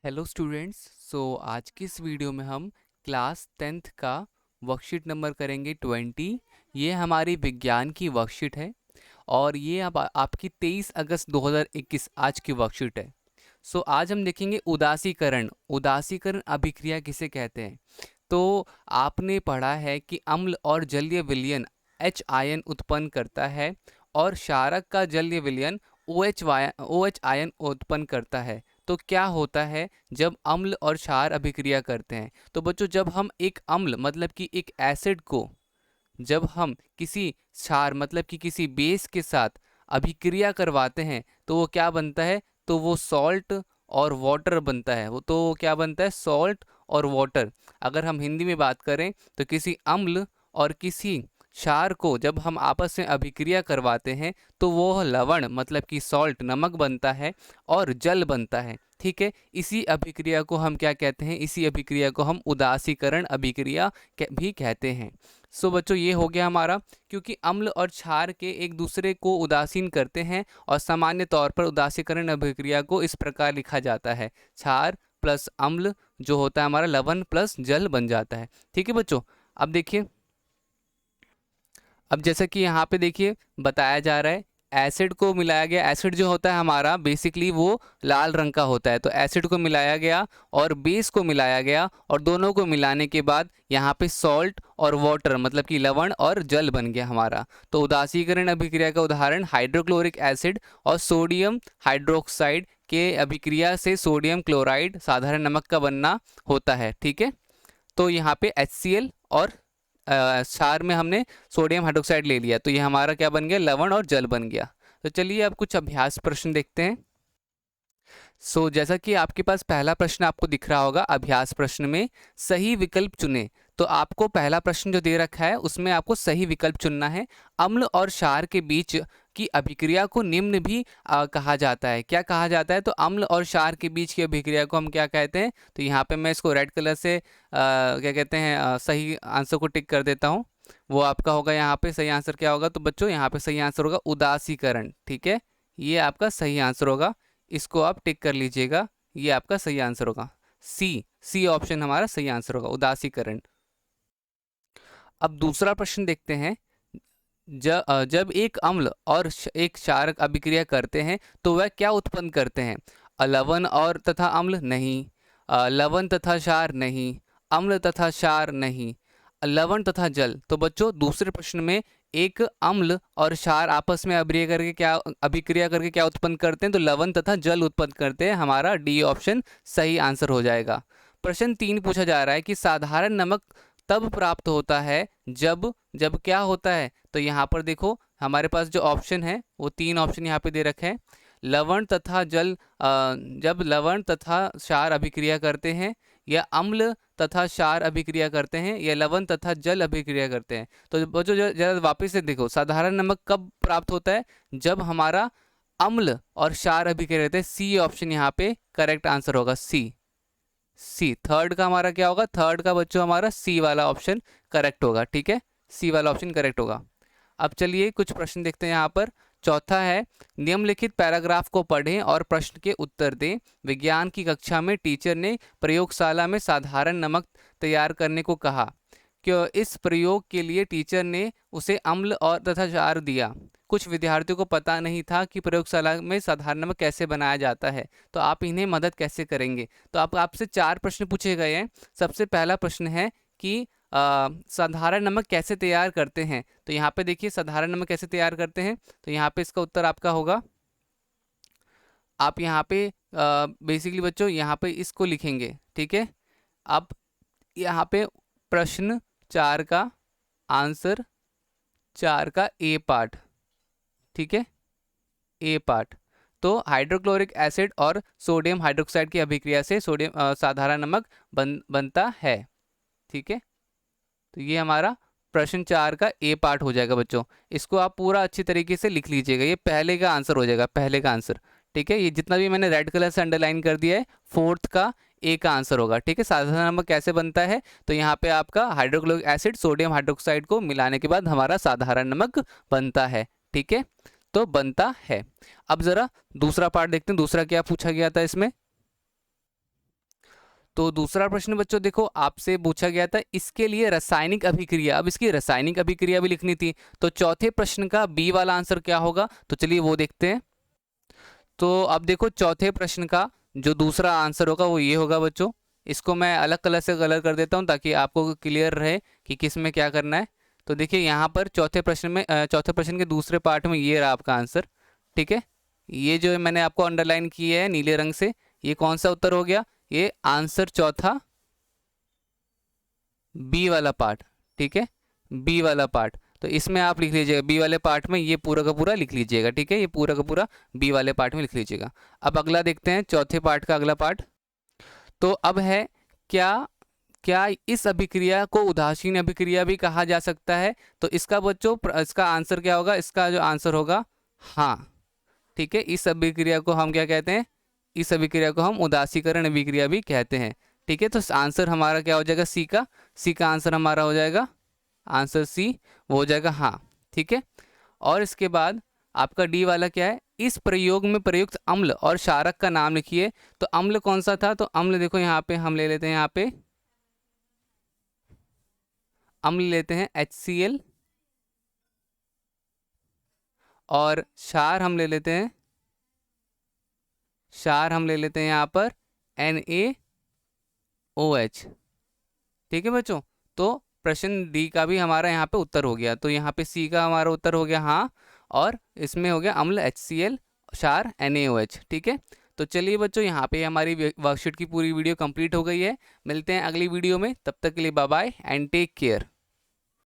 Hello students. आज की इस वीडियो में हम क्लास 10th का वर्कशीट नंबर करेंगे 20। ये हमारी विज्ञान की वर्कशीट है और ये अब आपकी 23 अगस्त 2021 आज की वर्कशीट है। आज हम देखेंगे उदासीकरण। उदासीकरण अभिक्रिया किसे कहते हैं? तो आपने पढ़ा है कि अम्ल और जलीय विलयन H आयन उत्पन्न करता है और क्षारक का जलीय विलयन OH आयन उत्पन्न करता है। तो क्या होता है जब अम्ल और क्षार अभिक्रिया करते हैं? तो बच्चों, जब हम एक अम्ल मतलब कि एक एसिड को जब हम किसी क्षार मतलब कि किसी बेस के साथ अभिक्रिया करवाते हैं तो वो क्या बनता है? तो वो सॉल्ट और वाटर बनता है। वो तो क्या बनता है? सॉल्ट और वाटर। अगर हम हिंदी में बात करें तो किसी अम्ल और किसी क्षार को जब हम आपस में अभिक्रिया करवाते हैं तो वो लवण मतलब कि सॉल्ट नमक बनता है और जल बनता है। ठीक है, इसी अभिक्रिया को हम क्या कहते हैं? इसी अभिक्रिया को हम उदासीकरण अभिक्रिया भी कहते हैं। बच्चों, ये हो गया हमारा, क्योंकि अम्ल और क्षार के एक दूसरे को उदासीन करते हैं और सामान्य तौर पर उदासीकरण अभिक्रिया को इस प्रकार लिखा जाता है, क्षार प्लस अम्ल जो होता है हमारा लवण प्लस जल बन जाता है। ठीक है बच्चों, अब देखिए, अब जैसा कि यहाँ पे देखिए बताया जा रहा है, एसिड को मिलाया गया। एसिड जो होता है हमारा बेसिकली वो लाल रंग का होता है। तो एसिड को मिलाया गया और बेस को मिलाया गया और दोनों को मिलाने के बाद यहाँ पे सॉल्ट और वाटर मतलब कि लवण और जल बन गया हमारा। तो उदासीकरण अभिक्रिया का उदाहरण हाइड्रोक्लोरिक एसिड और सोडियम हाइड्रोक्साइड के अभिक्रिया से सोडियम क्लोराइड साधारण नमक का बनना होता है। ठीक है, तो यहाँ पे HCl और क्षार में हमने सोडियम हाइड्रोक्साइड ले लिया, तो ये हमारा क्या बन गया? लवण और जल बन गया। तो चलिए अब कुछ अभ्यास प्रश्न देखते हैं। जैसा कि आपके पास पहला प्रश्न आपको दिख रहा होगा, अभ्यास प्रश्न में सही विकल्प चुनें। तो आपको पहला प्रश्न जो दे रखा है उसमें आपको सही विकल्प चुनना है। अम्ल और क्षार के बीच की अभिक्रिया को निम्न भी कहा जाता है। क्या कहा जाता है? तो अम्ल और क्षार के बीच की अभिक्रिया को हम क्या कहते हैं? तो यहाँ पे मैं इसको रेड कलर से क्या कहते हैं, सही आंसर को टिक कर देता हूँ। वो आपका होगा यहाँ पे सही आंसर क्या होगा? तो बच्चों यहाँ पे सही आंसर होगा उदासीकरण। ठीक है, ये आपका सही आंसर होगा, इसको आप टिक कर लीजिएगा। ये आपका सही आंसर होगा, सी ऑप्शन हमारा सही आंसर होगा, उदासीकरण। अब दूसरा प्रश्न देखते हैं। जब एक अम्ल और एक क्षारक अभिक्रिया करते हैं तो वह क्या उत्पन्न करते हैं? लवण और तथा अम्ल नहीं, लवण तथा क्षार नहीं, अम्ल तथा क्षार नहीं, लवण तथा जल। तो बच्चों, दूसरे प्रश्न में एक अम्ल और क्षार आपस में अभिक्रिया करके क्या उत्पन्न करते हैं? तो लवण तथा जल उत्पन्न करते हैं। हमारा डी ऑप्शन सही आंसर हो जाएगा। प्रश्न 3 पूछा जा रहा है कि साधारण नमक तब प्राप्त होता है जब जब क्या होता है? तो यहाँ पर देखो हमारे पास जो ऑप्शन है वो 3 ऑप्शन यहाँ पे दे रखे हैं। लवण तथा जल, जब लवण तथा क्षार अभिक्रिया करते हैं, या अम्ल तथा क्षार अभिक्रिया करते हैं, या लवण तथा जल अभिक्रिया करते हैं। तो बच्चों जरा वापस से देखो, साधारण नमक कब प्राप्त होता है? जब हमारा अम्ल और क्षार अभिक्रिया करते हैं। सी ऑप्शन यहाँ पे करेक्ट आंसर होगा, सी थर्ड का हमारा क्या होगा? थर्ड का बच्चों हमारा सी वाला ऑप्शन करेक्ट होगा। ठीक है, सी वाला ऑप्शन करेक्ट होगा। अब चलिए कुछ प्रश्न देखते हैं यहाँ पर। चौथा है, निम्नलिखित पैराग्राफ को पढ़ें और प्रश्न के उत्तर दें। विज्ञान की कक्षा में टीचर ने प्रयोगशाला में साधारण नमक तैयार करने को कहा। क्यों? इस प्रयोग के लिए टीचर ने उसे अम्ल और तथा क्षार दिया। कुछ विद्यार्थियों को पता नहीं था कि प्रयोगशाला में साधारण नमक कैसे बनाया जाता है, तो आप इन्हें मदद कैसे करेंगे? तो आपसे 4 प्रश्न पूछे गए हैं। सबसे पहला प्रश्न है कि साधारण नमक कैसे तैयार करते हैं? तो यहाँ पे देखिए साधारण नमक कैसे तैयार करते हैं, तो यहाँ पे इसका उत्तर आपका होगा, आप यहाँ पे बेसिकली बच्चों यहाँ पे इसको लिखेंगे। ठीक है, अब यहाँ पे प्रश्न 4 का आंसर, 4 का ए पार्ट। ठीक है, ए पार्ट। तो हाइड्रोक्लोरिक एसिड और सोडियम हाइड्रोक्साइड की अभिक्रिया से सोडियम साधारण नमक बनता है। ठीक है, तो ये हमारा प्रश्न 4 का ए पार्ट हो जाएगा बच्चों। इसको आप पूरा अच्छी तरीके से लिख लीजिएगा, ये पहले का आंसर हो जाएगा, पहले का आंसर। ठीक है, ये जितना भी मैंने रेड कलर से अंडरलाइन कर दिया है, फोर्थ का ए का आंसर होगा। ठीक है, साधारण नमक कैसे बनता है? तो यहाँ पे आपका हाइड्रोक्लोरिक एसिड सोडियम हाइड्रोक्साइड को मिलाने के बाद हमारा साधारण नमक बनता है। ठीक है, तो बनता है। अब जरा दूसरा पार्ट देखते हैं, दूसरा क्या पूछा गया था इसमें। तो दूसरा प्रश्न बच्चों देखो आपसे पूछा गया था इसके लिए रासायनिक अभिक्रिया, अब इसकी रासायनिक अभिक्रिया भी लिखनी थी। तो चौथे प्रश्न का बी वाला आंसर क्या होगा, तो चलिए वो देखते हैं। तो अब देखो चौथे प्रश्न का जो दूसरा आंसर होगा वो ये होगा बच्चों। इसको मैं अलग कलर से कलर कर देता हूँ ताकि आपको क्लियर रहे कि किस में क्या करना है। तो देखिए यहाँ पर चौथे प्रश्न में चौथे प्रश्न के दूसरे पार्ट में ये रहा आपका आंसर। ठीक है, ये जो मैंने आपको अंडरलाइन किया है नीले रंग से, ये कौन सा उत्तर हो गया, ये आंसर चौथा बी वाला पार्ट। ठीक है, बी वाला पार्ट। तो इसमें आप लिख लीजिएगा बी वाले पार्ट में, ये पूरा का पूरा लिख लीजिएगा। ठीक है, ये पूरा का पूरा बी वाले पार्ट में लिख लीजिएगा। अब अगला देखते हैं चौथे पार्ट का अगला पार्ट। तो अब है क्या क्या इस अभिक्रिया को उदासीन अभिक्रिया भी कहा जा सकता है। तो इसका बच्चों इसका आंसर क्या होगा, इसका जो आंसर होगा हाँ। ठीक है, इस अभिक्रिया को हम क्या कहते हैं, इस अभिक्रिया को हम उदासीकरण अभिक्रिया भी कहते हैं। ठीक है, तो आंसर हमारा क्या हो जाएगा, सी का आंसर हमारा हो जाएगा आंसर सी, वो हो जाएगा हाँ। ठीक है, और इसके बाद आपका डी वाला क्या है, इस प्रयोग में प्रयुक्त अम्ल और क्षारक का नाम लिखिए। तो अम्ल कौन सा था, तो अम्ल देखो यहाँ पे हम ले लेते हैं, यहाँ पे अम्ल लेते हैं HCl, और क्षार हम ले लेते हैं, यहाँ पर NaOH। ठीक है बच्चों, तो प्रश्न डी का भी हमारा यहाँ पे उत्तर हो गया। तो यहाँ पे सी का हमारा उत्तर हो गया हाँ, और इसमें हो गया अम्ल HCl, क्षार NaOH। ठीक है, तो चलिए बच्चों यहाँ पे हमारी वर्कशीट की पूरी वीडियो कंप्लीट हो गई है। मिलते हैं अगली वीडियो में, तब तक के लिए bye bye and take care.